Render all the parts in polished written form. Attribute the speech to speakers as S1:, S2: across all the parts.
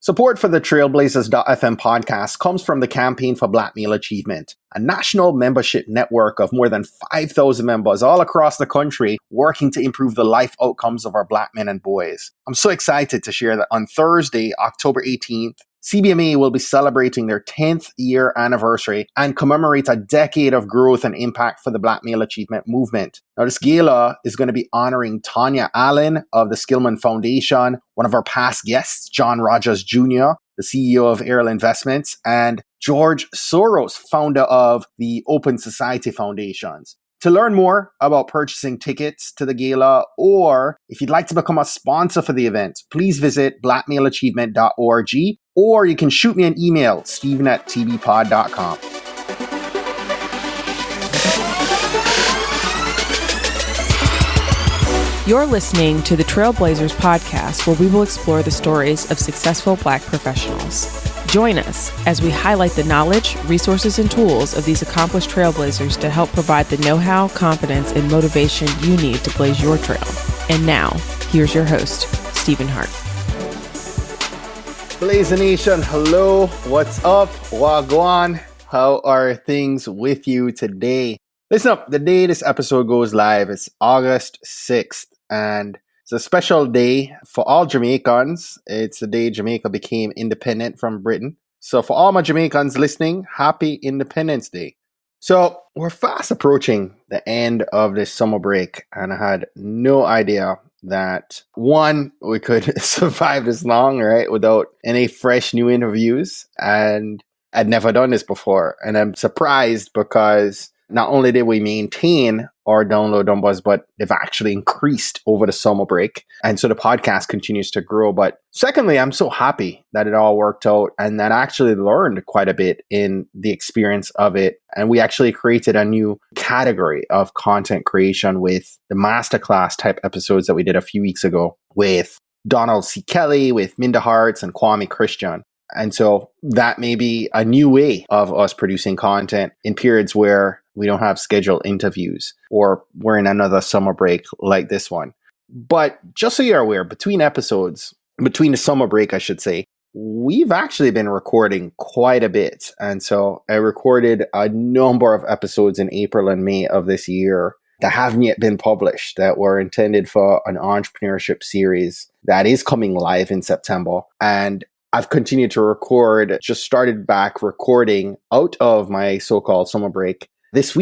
S1: Support for the Trailblazers.fm podcast comes from the Campaign for Black Male Achievement, a national membership network of more than 5,000 members all across the country working to improve the life outcomes of our Black men and boys. I'm so excited to share that on Thursday, October 18th, CBMA will be celebrating their 10th year anniversary and commemorate a decade of growth and impact for the Black Male Achievement movement. Now, this gala is going to be honoring Tanya Allen of the Skillman Foundation, one of our past guests, John Rogers Jr., the CEO of Errol Investments, and George Soros, founder of the Open Society Foundations. To learn more about purchasing tickets to the gala, or if you'd like to become a sponsor for the event, please visit blackmaleachievement.org, or you can shoot me an email, steven@tbpod.com.
S2: You're listening to the Trailblazers podcast, where we will explore the stories of successful Black professionals. Join us as we highlight the knowledge, resources, and tools of these accomplished trailblazers to help provide the know-how, confidence, and motivation you need to blaze your trail. And now, here's your host, Stephen Hart.
S1: Blazer Nation, hello, what's up? Wagwan, how are things with you today? Listen up, the day this episode goes live is August 6th, and it's a special day for all Jamaicans. It's the day Jamaica became independent from Britain. So for all my Jamaicans listening, happy Independence Day. So we're fast approaching the end of this summer break, and I had no idea that, one, we could survive this long, right, without any fresh new interviews. And I'd never done this before. And I'm surprised because not only did we maintain our download numbers, but they've actually increased over the summer break. And so the podcast continues to grow. But secondly, I'm so happy that it all worked out and that I actually learned quite a bit in the experience of it. And we actually created a new category of content creation with the masterclass type episodes that we did a few weeks ago with Donald C. Kelly, with Minda Harts and Kwame Christian. And so that may be a new way of us producing content in periods where we don't have scheduled interviews or we're in another summer break like this one. But just so you're aware, between the summer break, I should say, we've actually been recording quite a bit. And so I recorded a number of episodes in April and May of this year that haven't yet been published, that were intended for an entrepreneurship series that is coming live in September. And I've continued to record, just started back recording out of my so-called summer break this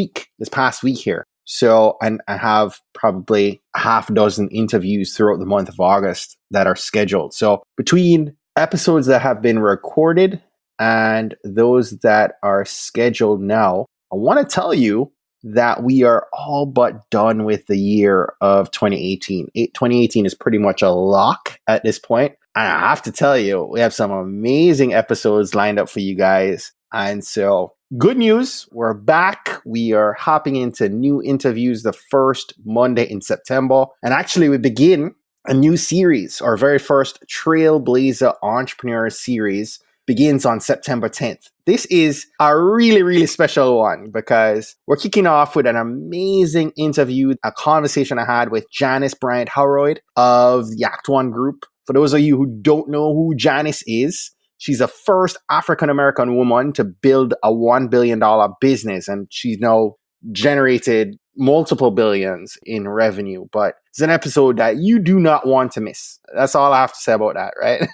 S1: past week here. So, and I have probably a half dozen interviews throughout the month of August that are scheduled. So between episodes that have been recorded and those that are scheduled now, I want to tell you that we are all but done with the year of 2018. 2018 is pretty much a lock at this point. And I have to tell you, we have some amazing episodes lined up for you guys. And so, good news, we're back. We are hopping into new interviews the first Monday in September. And actually, we begin a new series. Our very first Trailblazer Entrepreneur series begins on September 10th. This is a really, really special one because we're kicking off with an amazing interview, a conversation I had with Janice Bryant-Howroyd of the Act One Group. For those of you who don't know who Janice is, she's the first African-American woman to build a $1 billion business, and she's now generated multiple billions in revenue. But it's an episode that you do not want to miss. That's all I have to say about that, right?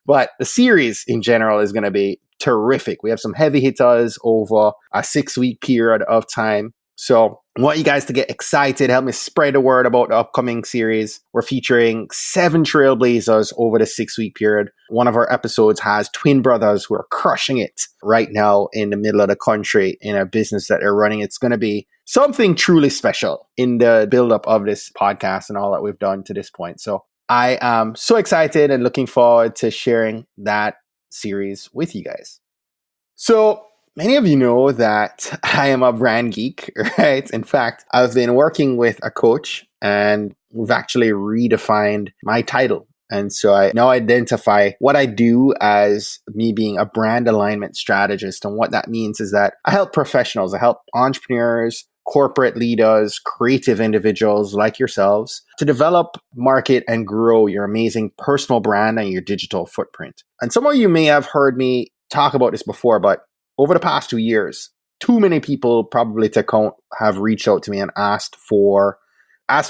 S1: But the series in general is going to be terrific. We have some heavy hitters over a 6-week period of time. So I want you guys to get excited. Help me spread the word about the upcoming series. We're featuring 7 trailblazers over the 6-week period. One of our episodes has twin brothers who are crushing it right now in the middle of the country in a business that they're running. It's going to be something truly special in the buildup of this podcast and all that we've done to this point. So I am so excited and looking forward to sharing that series with you guys. So many of you know that I am a brand geek, right? In fact, I've been working with a coach and we've actually redefined my title. And so I now identify what I do as me being a brand alignment strategist. And what that means is that I help professionals, I help entrepreneurs, corporate leaders, creative individuals like yourselves to develop, market, and grow your amazing personal brand and your digital footprint. And some of you may have heard me talk about this before, but over the past 2 years, too many people probably to count have reached out to me and asked for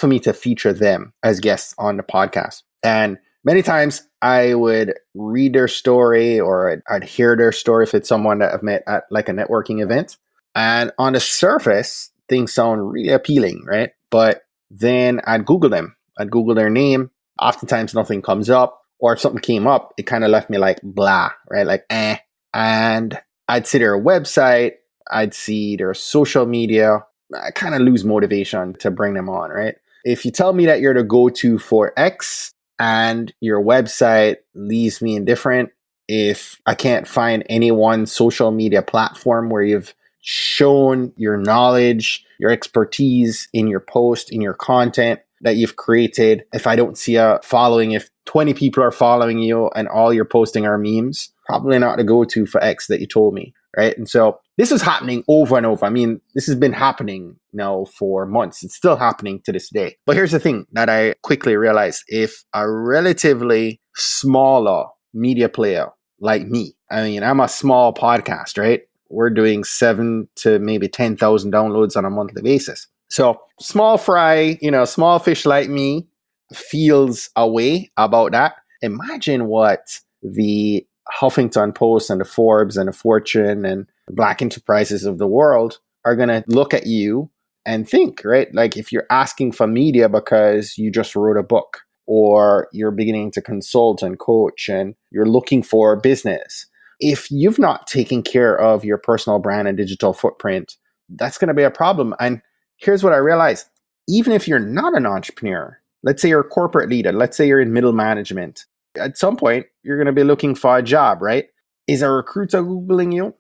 S1: me to feature them as guests on the podcast. And many times I would read their story or I'd hear their story if it's someone that I've met at like a networking event. And on the surface, things sound really appealing, right? But then I'd Google them. I'd Google their name. Oftentimes nothing comes up. Or if something came up, it kind of left me like blah, right? Like eh. And I'd see their website. I'd see their social media. I kind of lose motivation to bring them on, right? If you tell me that you're the go-to for X and your website leaves me indifferent, if I can't find any one social media platform where you've shown your knowledge, your expertise in your post, in your content that you've created, if I don't see a following, if 20 people are following you and all you're posting are memes, probably not the go-to for X that you told me, right? And so this is happening over and over. I mean, this has been happening now for months. It's still happening to this day. But here's the thing that I quickly realized. If a relatively smaller media player like me, I mean, I'm a small podcast, right? We're doing 7 to maybe 10,000 downloads on a monthly basis. So small fry, small fish like me feels a way about that. Imagine what the Huffington Post and the Forbes and the Fortune and Black Enterprises of the world are going to look at you and think, right? Like if you're asking for media because you just wrote a book or you're beginning to consult and coach and you're looking for business, if you've not taken care of your personal brand and digital footprint, that's going to be a problem. And here's what I realized. Even if you're not an entrepreneur, let's say you're a corporate leader, let's say you're in middle management, at some point, you're going to be looking for a job, right? Is a recruiter Googling you?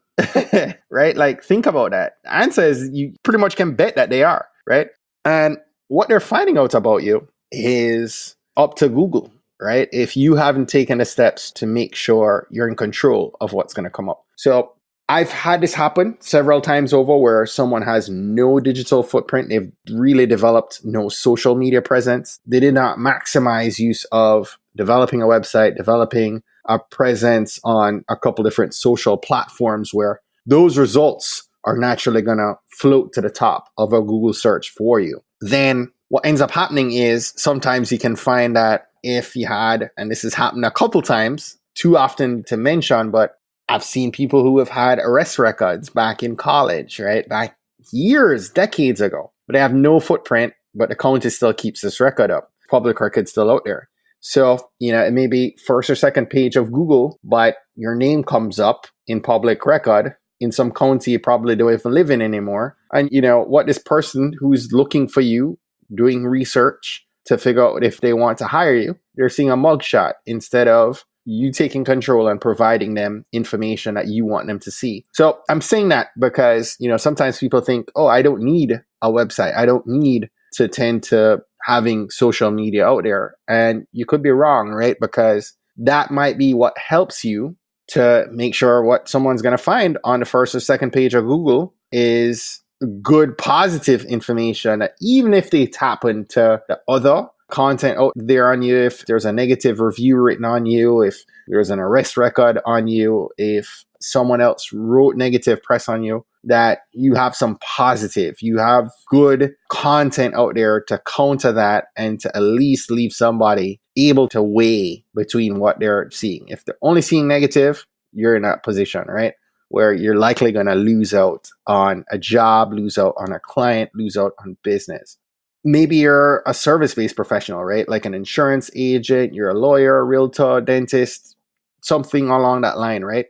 S1: Right? Like, think about that. The answer is you pretty much can bet that they are, right? And what they're finding out about you is up to Google, right? If you haven't taken the steps to make sure you're in control of what's going to come up. So I've had this happen several times over where someone has no digital footprint. They've really developed no social media presence. They did not maximize use of developing a website, developing a presence on a couple different social platforms where those results are naturally going to float to the top of a Google search for you. Then what ends up happening is sometimes you can find that if you had, and this has happened a couple times, too often to mention, but I've seen people who have had arrest records back in college, right? Back years, decades ago, but they have no footprint, but the county still keeps this record up. Public record's still out there. So, it may be first or second page of Google, but your name comes up in public record in some county you probably don't even live in anymore. And what this person who's looking for you, doing research to figure out if they want to hire you, they're seeing a mugshot instead of you taking control and providing them information that you want them to see. So I'm saying that because, sometimes people think, oh, I don't need a website. I don't need to tend to having social media out there. And you could be wrong, right? Because that might be what helps you to make sure what someone's going to find on the first or second page of Google is good, positive information, that even if they tap into the other content out there on you, if there's a negative review written on you, if there's an arrest record on you, if someone else wrote negative press on you, that you have some positive, you have good content out there to counter that and to at least leave somebody able to weigh between what they're seeing. If they're only seeing negative, you're in that position, right? Where you're likely going to lose out on a job, lose out on a client, lose out on business. Maybe you're a service-based professional, right? Like an insurance agent, you're a lawyer, a realtor, dentist, something along that line, right?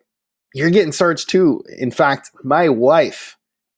S1: You're getting searched too. In fact, my wife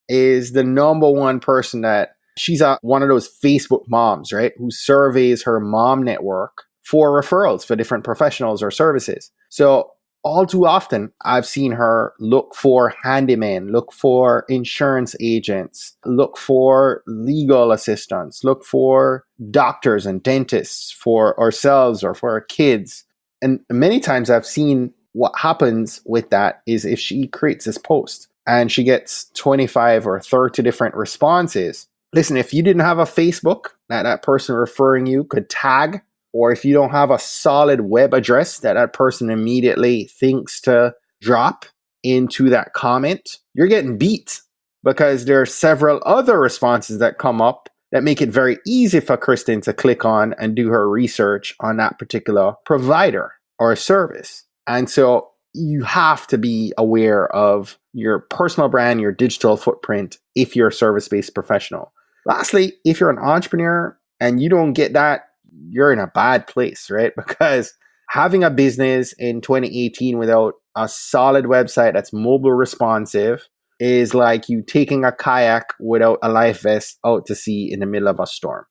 S1: is the number one person that she's one of those Facebook moms, right? Who surveys her mom network for referrals for different professionals or services. So all too often, I've seen her look for handymen, look for insurance agents, look for legal assistants, look for doctors and dentists for ourselves or for our kids. And many times I've seen what happens with that is if she creates this post and she gets 25 or 30 different responses. Listen, if you didn't have a Facebook that person referring you could tag, or if you don't have a solid web address that person immediately thinks to drop into that comment, you're getting beat, because there are several other responses that come up that make it very easy for Kristen to click on and do her research on that particular provider or service. And so you have to be aware of your personal brand, your digital footprint, if you're a service-based professional. Lastly, if you're an entrepreneur and you don't get that, you're in a bad place, right? Because having a business in 2018 without a solid website that's mobile responsive is like you taking a kayak without a life vest out to sea in the middle of a storm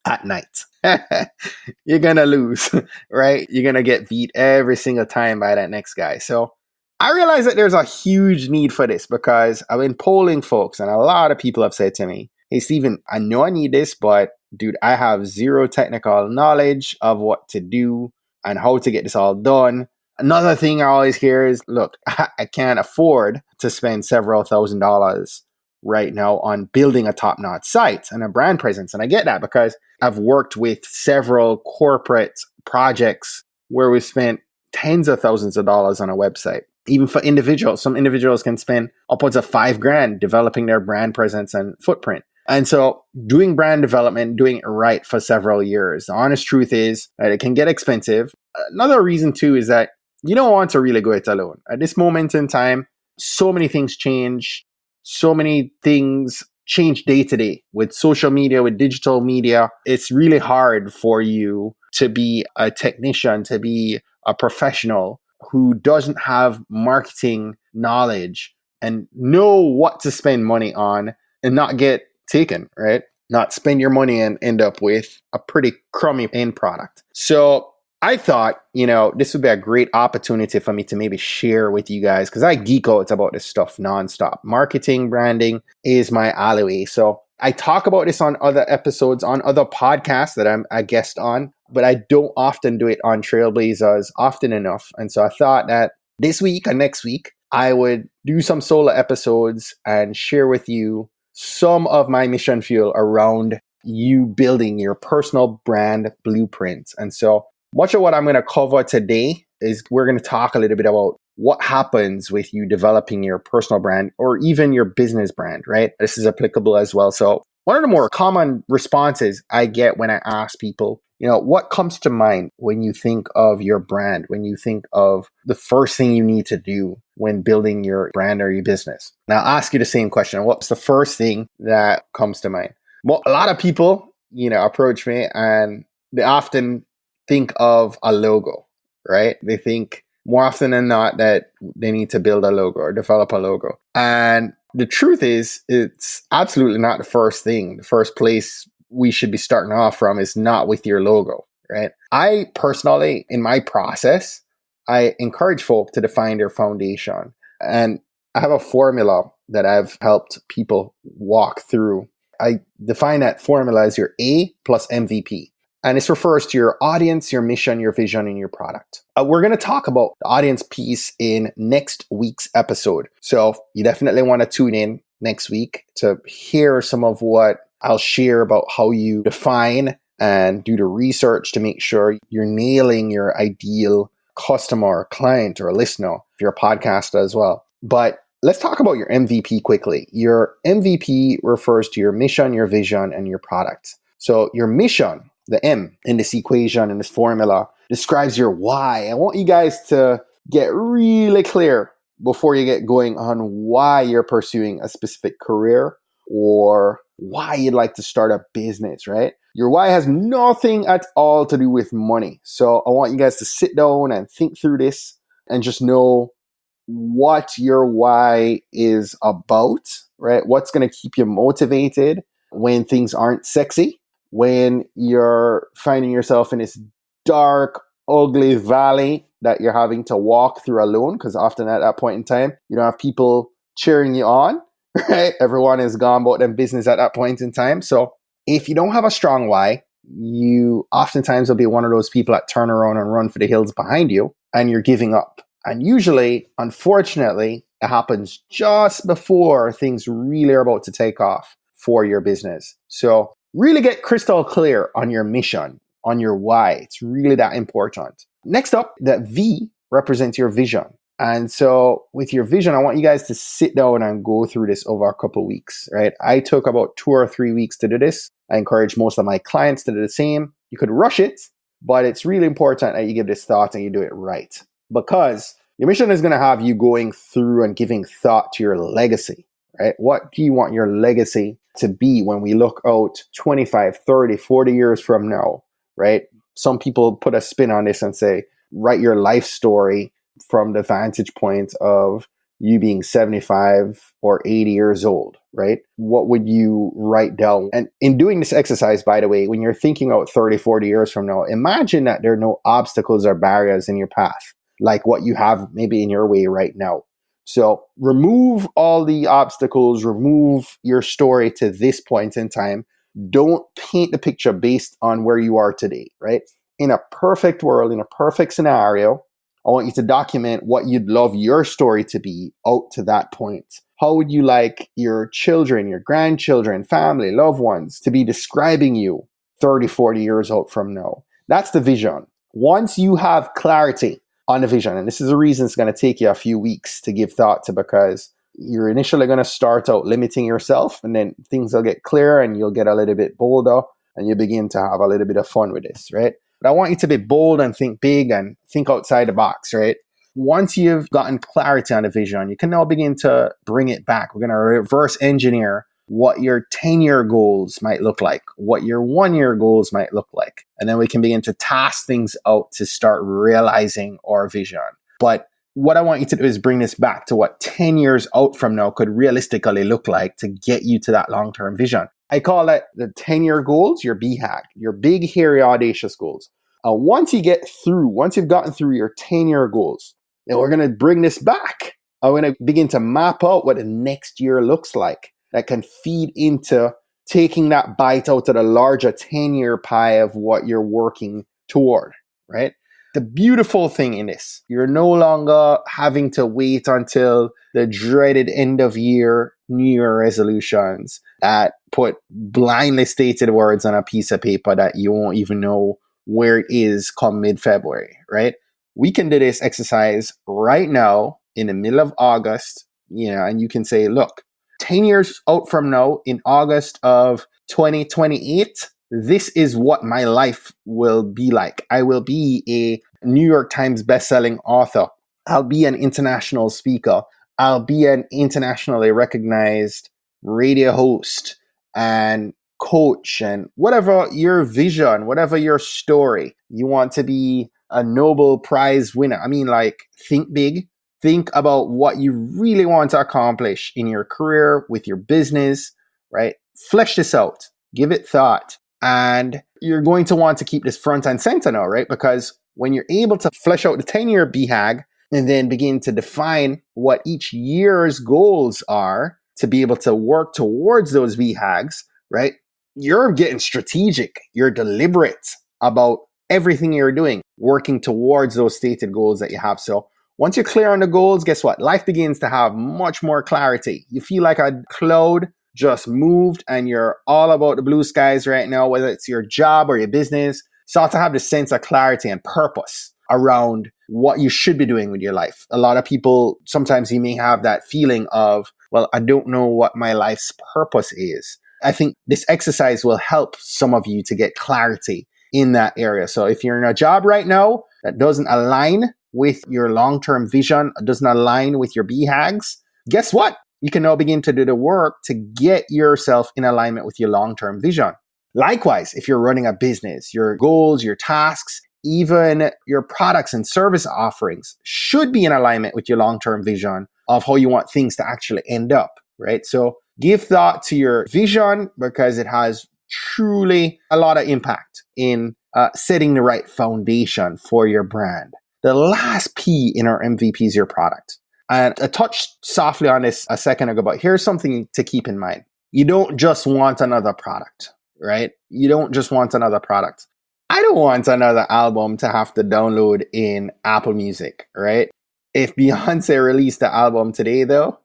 S1: at night. You're going to lose, right? You're going to get beat every single time by that next guy. So I realize that there's a huge need for this, because I've been polling folks and a lot of people have said to me, hey, Stephen, I know I need this, but dude, I have zero technical knowledge of what to do and how to get this all done. Another thing I always hear is, look, I can't afford to spend several $1,000s right now on building a top-notch site and a brand presence. And I get that, because I've worked with several corporate projects where we've spent tens of thousands of dollars on a website. Even for individuals, some individuals can spend upwards of $5,000 developing their brand presence and footprint. And so doing brand development, doing it right for several years, the honest truth is that it can get expensive. Another reason too is that you don't want to really go it alone. At this moment in time, so many things change. So many things change day to day with social media, with digital media. It's really hard for you to be a technician, to be a professional who doesn't have marketing knowledge and know what to spend money on and not get taken, right? Not spend your money and end up with a pretty crummy end product. So I thought, this would be a great opportunity for me to maybe share with you guys, because I geek out about this stuff nonstop. Marketing, branding is my alleyway. So I talk about this on other episodes, on other podcasts that I'm a guest on, but I don't often do it on Trailblazers often enough. And so I thought that this week and next week, I would do some solo episodes and share with you some of my mission fuel around you building your personal brand blueprints. And so much of what I'm going to cover today is we're going to talk a little bit about what happens with you developing your personal brand or even your business brand, right? This is applicable as well. So one of the more common responses I get when I ask people, what comes to mind when you think of your brand, when you think of the first thing you need to do when building your brand or your business? Now, I'll ask you the same question. What's the first thing that comes to mind? Well, a lot of people, approach me and they often think of a logo, right? They think more often than not that they need to build a logo or develop a logo. And the truth is, it's absolutely not the first thing. The first place we should be starting off from is not with your logo, right? I personally, in my process, I encourage folk to define their foundation. And I have a formula that I've helped people walk through. I define that formula as your A plus MVP. And this refers to your audience, your mission, your vision, and your product. We're going to talk about the audience piece in next week's episode. So you definitely want to tune in next week to hear some of what I'll share about how you define and do the research to make sure you're nailing your ideal customer or client or listener if you're a podcaster as well. But let's talk about your MVP quickly. Your MVP refers to your mission, your vision, and your product. So your mission, the M in this equation, in this formula, describes your why. I want you guys to get really clear before you get going on why you're pursuing a specific career or why you'd like to start a business, right? Your why has nothing at all to do with money. So I want you guys to sit down and think through this and just know what your why is about, right? What's going to keep you motivated when things aren't sexy, when you're finding yourself in this dark, ugly valley that you're having to walk through alone, because often at that point in time, you don't have people cheering you on, right? Everyone is gone about their business at that point in time. So if you don't have a strong why, you oftentimes will be one of those people that turn around and run for the hills behind you, and you're giving up. And usually, unfortunately, It happens just before things really are about to take off for your business. So really get crystal clear on your mission, on your why. It's really that important. Next up, the V represents your vision. And so with your vision, I want you guys to sit down and go through this over a couple of weeks, right? I took about 2 or 3 weeks to do this. I encourage most of my clients to do the same. You could rush it, but it's really important that you give this thought and you do it right, because your mission is going to have you going through and giving thought to your legacy, right? What do you want your legacy to be when we look out 25, 30, 40 years from now, right? Some people put a spin on this and say, write your life story from the vantage point of you being 75 or 80 years old, right? What would you write down? And in doing this exercise, by the way, when you're thinking out 30, 40 years from now, imagine that there are no obstacles or barriers in your path, like what you have maybe in your way right now. So remove all the obstacles, remove your story to this point in time. Don't paint the picture based on where you are today, right? In a perfect world, in a perfect scenario, I want you to document what you'd love your story to be out to that point. How would you like your children, your grandchildren, family, loved ones to be describing you 30, 40 years out from now? That's the vision. Once you have clarity on the vision, and this is the reason it's going to take you a few weeks to give thought to, because you're initially going to start out limiting yourself, and then things will get clear and you'll get a little bit bolder and you begin to have a little bit of fun with this, right? But I want you to be bold and think big and think outside the box, right? Once you've gotten clarity on the vision, you can now begin to bring it back. We're going to reverse engineer what your 10-year goals might look like, what your 1-year goals might look like. And then we can begin to task things out to start realizing our vision. But what I want you to do is bring this back to what 10 years out from now could realistically look like to get you to that long-term vision. I call it the 10-year goals, your BHAG, your big, hairy, audacious goals. Once you've gotten through your 10-year goals, then we're going to bring this back. I'm going to begin to map out what the next year looks like that can feed into taking that bite out of the larger 10-year pie of what you're working toward, right? The beautiful thing in this, you're no longer having to wait until the dreaded end of year New Year resolutions that put blindly stated words on a piece of paper that you won't even know where it is come mid-February, right? We can do this exercise right now in the middle of August, and you can say, look, 10 years out from now in August of 2028, this is what my life will be like. I will be a New York Times bestselling author. I'll be an international speaker. I'll be an internationally recognized radio host and coach, and whatever your vision, whatever your story, you want to be a Nobel Prize winner. I mean, like, think big. Think about what you really want to accomplish in your career, with your business, right? Flesh this out. Give it thought. And you're going to want to keep this front and center now, right? Because when you're able to flesh out the 10-year BHAG and then begin to define what each year's goals are to be able to work towards those BHAGs, right? You're getting strategic. You're deliberate about everything you're doing, working towards those stated goals that you have. So once you're clear on the goals, guess what? Life begins to have much more clarity. You feel like a cloud just moved and you're all about the blue skies right now, whether it's your job or your business. Start to have this sense of clarity and purpose around what you should be doing with your life. A lot of people, sometimes you may have that feeling of, well, I don't know what my life's purpose is. I think this exercise will help some of you to get clarity in that area. So if you're in a job right now that doesn't align with your long-term vision, doesn't align with your BHAGs, guess what? You can now begin to do the work to get yourself in alignment with your long-term vision. Likewise, if you're running a business, your goals, your tasks, even your products and service offerings should be in alignment with your long-term vision of how you want things to actually end up, right? So give thought to your vision, because it has truly a lot of impact in setting the right foundation for your brand. The last P in our MVP is your product. And I touched softly on this a second ago, but here's something to keep in mind. You don't just want another product, right? You don't just want another product. I don't want another album to have to download in Apple Music, right? If Beyonce released the album today, though,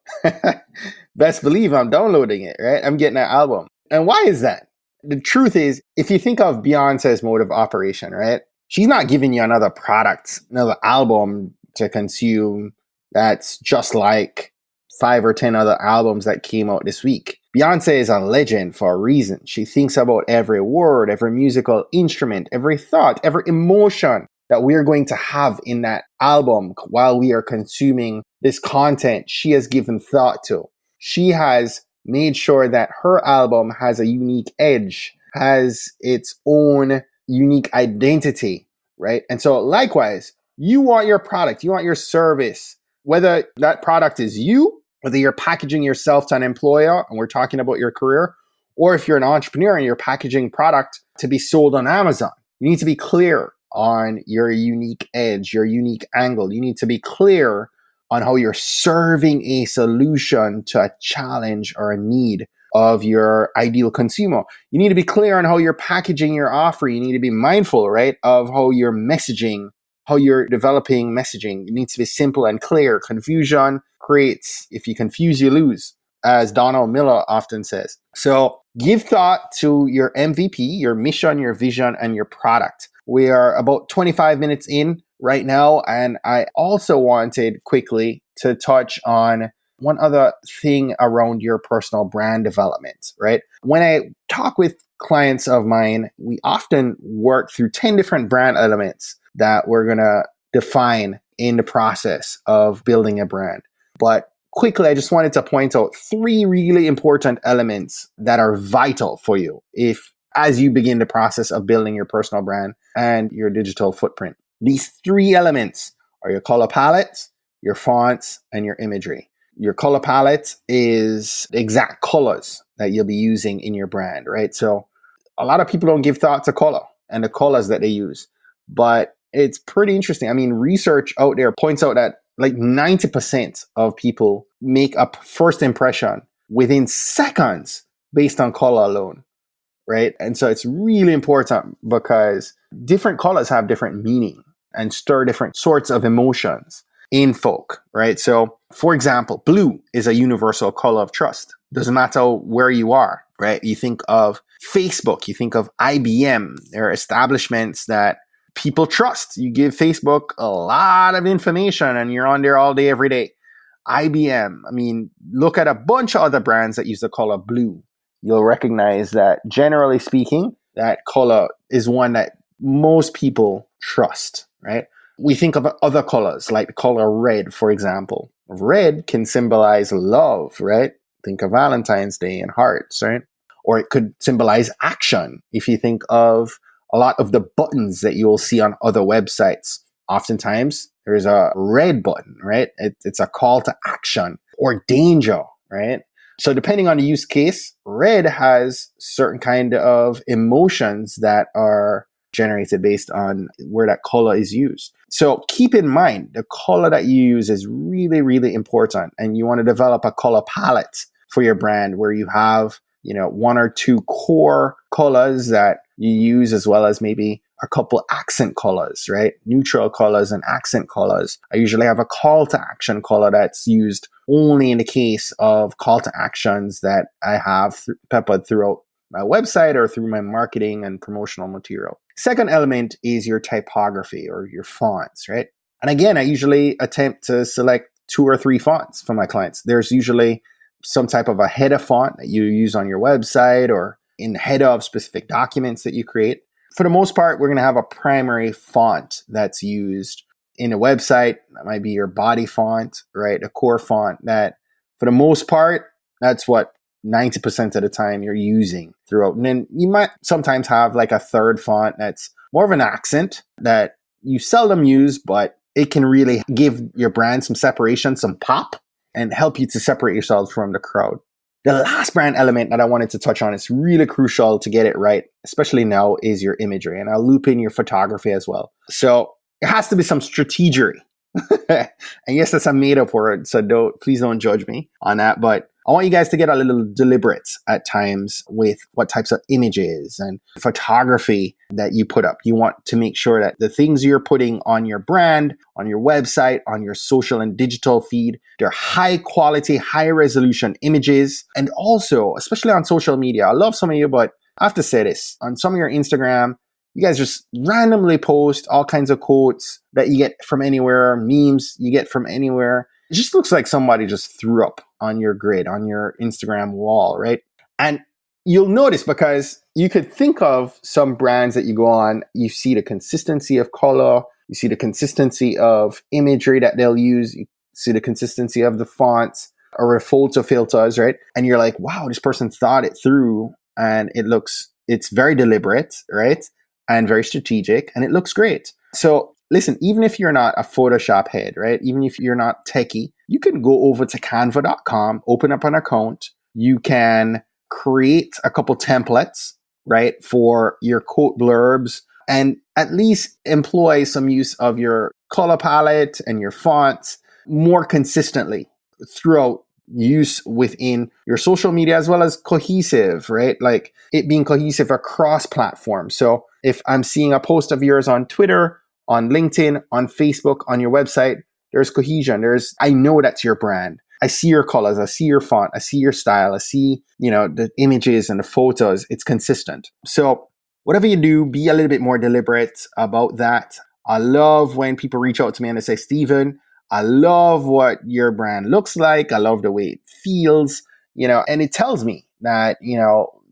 S1: best believe I'm downloading it, right? I'm getting that album. And why is that? The truth is, if you think of Beyonce's mode of operation, right? She's not giving you another product, another album to consume that's just like 5 or 10 other albums that came out this week. Beyonce is a legend for a reason. She thinks about every word, every musical instrument, every thought, every emotion that we're going to have in that album while we are consuming this content she has given thought to. She has made sure that her album has a unique edge, has its own unique identity, right? And so likewise, you want your product, you want your service, whether that product is you, whether you're packaging yourself to an employer, and we're talking about your career, or if you're an entrepreneur and you're packaging product to be sold on Amazon, you need to be clear on your unique edge, your unique angle. You need to be clear on how you're serving a solution to a challenge or a need of your ideal consumer. You need to be clear on how you're packaging your offer. You need to be mindful, right, of how you're messaging, how you're developing messaging. It needs to be simple and clear. Confusion creates, if you confuse, you lose, as Donald Miller often says. So give thought to your MVP, your mission, your vision, and your product. We are about 25 minutes in right now, and I also wanted quickly to touch on one other thing around your personal brand development, right? When I talk with clients of mine, we often work through 10 different brand elements that we're going to define in the process of building a brand. But quickly, I just wanted to point out 3 really important elements that are vital for you as you begin the process of building your personal brand and your digital footprint. These 3 elements are your color palette, your fonts, and your imagery. Your color palette is the exact colors that you'll be using in your brand, right? So a lot of people don't give thought to color and the colors that they use, but it's pretty interesting. I mean, research out there points out that like 90% of people make a first impression within seconds based on color alone, right? And so it's really important because different colors have different meaning and stir different sorts of emotions in folk, right? So for example, blue is a universal color of trust. Doesn't matter where you are, right? You think of Facebook, you think of IBM. There are establishments that people trust. You give Facebook a lot of information and you're on there all day, every day. IBM, I mean, look at a bunch of other brands that use the color blue. You'll recognize that generally speaking, that color is one that most people trust, right? We think of other colors like the color red, for example. Red can symbolize love, right? Think of Valentine's Day and hearts, right? Or it could symbolize action. If you think of a lot of the buttons that you will see on other websites, oftentimes there's a red button, right? It's a call to action or danger, right? So depending on the use case, red has certain kind of emotions that are generated based on where that color is used. So keep in mind, the color that you use is really, really important. And you want to develop a color palette for your brand where you have, 1 or 2 core colors that you use, as well as maybe a couple accent colors, right? Neutral colors and accent colors. I usually have a call to action color that's used only in the case of call to actions that I have peppered throughout my website or through my marketing and promotional material. Second element is your typography or your fonts, right? And again, I usually attempt to select 2 or 3 fonts for my clients. There's usually some type of a header font that you use on your website or in the header of specific documents that you create. For the most part, we're going to have a primary font that's used in a website. That might be your body font, right? A core font that, for the most part, that's what 90% of the time you're using throughout. And then you might sometimes have like a third font that's more of an accent that you seldom use, but it can really give your brand some separation, some pop, and help you to separate yourself from the crowd. The last brand element that I wanted to touch on, is really crucial to get it right, especially now, is your imagery. And I'll loop in your photography as well. So it has to be some strategery. And yes, that's a made up word. So please don't judge me on that. But I want you guys to get a little deliberate at times with what types of images and photography that you put up. You want to make sure that the things you're putting on your brand, on your website, on your social and digital feed, they're high quality, high resolution images. And also, especially on social media, I love some of you, but I have to say this, on some of your Instagram, you guys just randomly post all kinds of quotes that you get from anywhere, memes you get from anywhere. It just looks like somebody just threw up on your grid, on your Instagram wall, right? And you'll notice because you could think of some brands that you go on, you see the consistency of color, you see the consistency of imagery that they'll use, you see the consistency of the fonts or the photo filters, right? And you're like, wow, this person thought it through and it's very deliberate, right? And very strategic, and it looks great. So listen, even if you're not a Photoshop head, right? Even if you're not techie, you can go over to canva.com, open up an account. You can create a couple templates, right? For your quote blurbs and at least employ some use of your color palette and your fonts more consistently throughout use within your social media, as well as cohesive, right? Like it being cohesive across platforms. So if I'm seeing a post of yours on Twitter, on LinkedIn, on Facebook, on your website, there's cohesion. I know that's your brand. I see your colors, I see your font, I see your style, I see, the images and the photos. It's consistent. So whatever you do, be a little bit more deliberate about that. I love when people reach out to me and they say, Stephen, I love what your brand looks like. I love the way it feels, and it tells me that,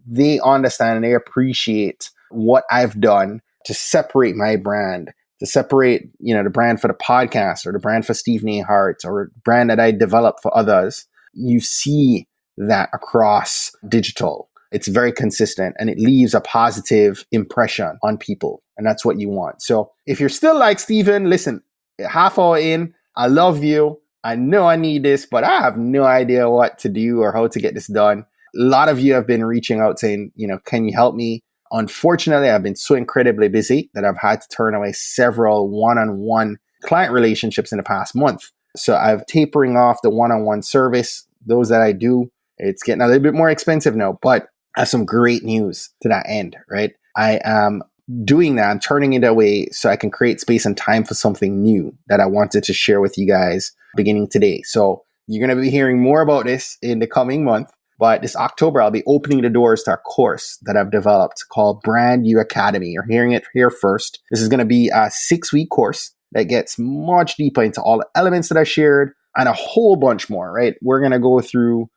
S1: they understand and they appreciate what I've done to separate my brand, to separate, the brand for the podcast or the brand for Stephen A. Hart or brand that I develop for others. You see that across digital. It's very consistent and it leaves a positive impression on people. And that's what you want. So if you're still like Stephen, listen, half hour in, I love you. I know I need this, but I have no idea what to do or how to get this done. A lot of you have been reaching out saying, can you help me? Unfortunately, I've been so incredibly busy that I've had to turn away several one-on-one client relationships in the past month. So I'm tapering off the one-on-one service. Those that I do, it's getting a little bit more expensive now, but I have some great news to that end, right? I am doing that, I'm turning it away so I can create space and time for something new that I wanted to share with you guys beginning today. So you're going to be hearing more about this in the coming month. But this October, I'll be opening the doors to our course that I've developed called Brand U Academy. You're hearing it here first. This is going to be a 6-week course that gets much deeper into all the elements that I shared and a whole bunch more, right? We're going to go through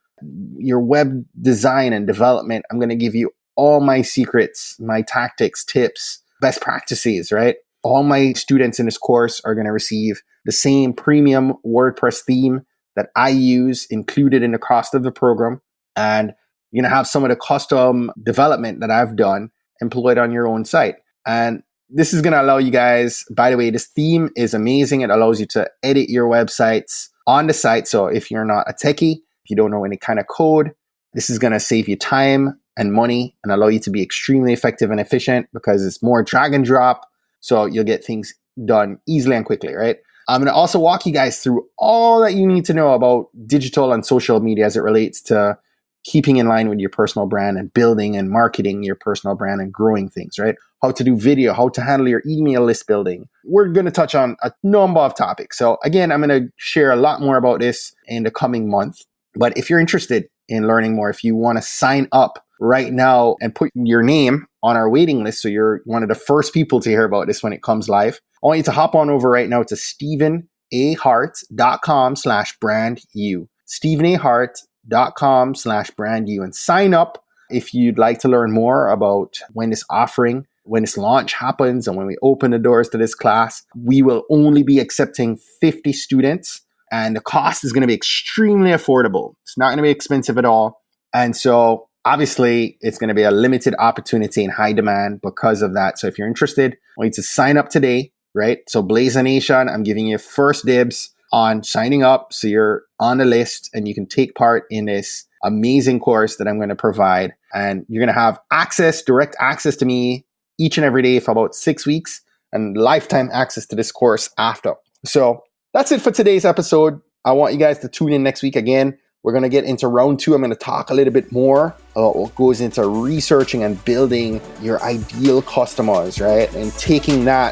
S1: your web design and development. I'm going to give you all my secrets, my tactics, tips, best practices, right? All my students in this course are going to receive the same premium WordPress theme that I use included in the cost of the program. And you're going to have some of the custom development that I've done employed on your own site. And this is going to allow you guys, by the way, this theme is amazing. It allows you to edit your websites on the site. So if you're not a techie, if you don't know any kind of code, this is going to save you time and money and allow you to be extremely effective and efficient because it's more drag and drop. So you'll get things done easily and quickly, right? I'm going to also walk you guys through all that you need to know about digital and social media as it relates to keeping in line with your personal brand and building and marketing your personal brand and growing things, right? How to do video, how to handle your email list building. We're going to touch on a number of topics. So again, I'm going to share a lot more about this in the coming month. But if you're interested in learning more, if you want to sign up right now and put your name on our waiting list so you're one of the first people to hear about this when it comes live, I want you to hop on over right now to stephenahart.com/brandu. stephenahart.com/brandu and sign up if you'd like to learn more about when this launch happens and when we open the doors to this class. We will only be accepting 50 students and the cost is going to be extremely affordable. It's not going to be expensive at all. And so obviously it's going to be a limited opportunity in high demand because of that. So if you're interested, I want you to sign up today, right? So Blazer Nation, I'm giving you first dibs on signing up so you're on the list and you can take part in this amazing course that I'm going to provide. And you're going to have direct access to me each and every day for about 6 weeks and lifetime access to this course after. So that's it for today's episode. I want you guys to tune in next week again, We're going to get into round 2. I'm going to talk a little bit more about what goes into researching and building your ideal customers, right? And taking that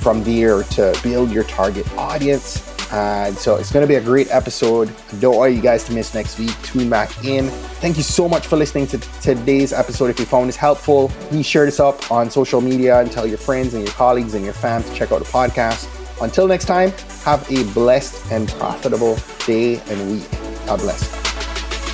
S1: from there to build your target audience. And so it's going to be a great episode. I don't want you guys to miss next week. Tune back in. Thank you so much for listening to today's episode. If you found this helpful, please share this up on social media and tell your friends and your colleagues and your fam to check out the podcast. Until next time, have a blessed and profitable day and week. God bless.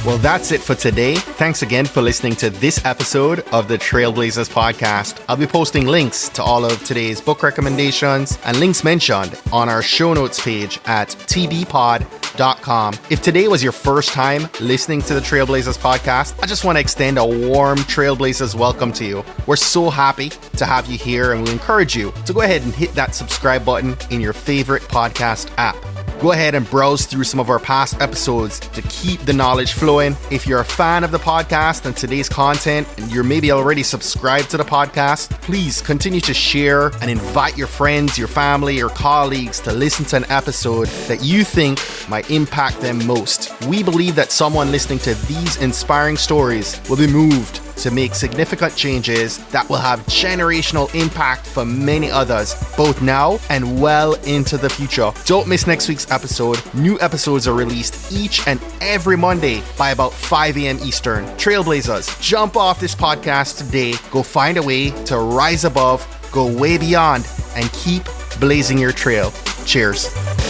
S1: Well, that's it for today. Thanks again for listening to this episode of the Trailblazers podcast. I'll be posting links to all of today's book recommendations and links mentioned on our show notes page at tbpod.com. If today was your first time listening to the Trailblazers podcast, I just want to extend a warm Trailblazers welcome to you. We're so happy to have you here, and we encourage you to go ahead and hit that subscribe button in your favorite podcast app. Go ahead and browse through some of our past episodes to keep the knowledge flowing. If you're a fan of the podcast and today's content, and you're maybe already subscribed to the podcast, please continue to share and invite your friends, your family, your colleagues to listen to an episode that you think might impact them most. We believe that someone listening to these inspiring stories will be moved to make significant changes that will have generational impact for many others, both now and well into the future. Don't miss next week's episode. New episodes are released each and every Monday by about 5 a.m. Eastern. Trailblazers, jump off this podcast today. Go find a way to rise above, go way beyond, and keep blazing your trail. Cheers.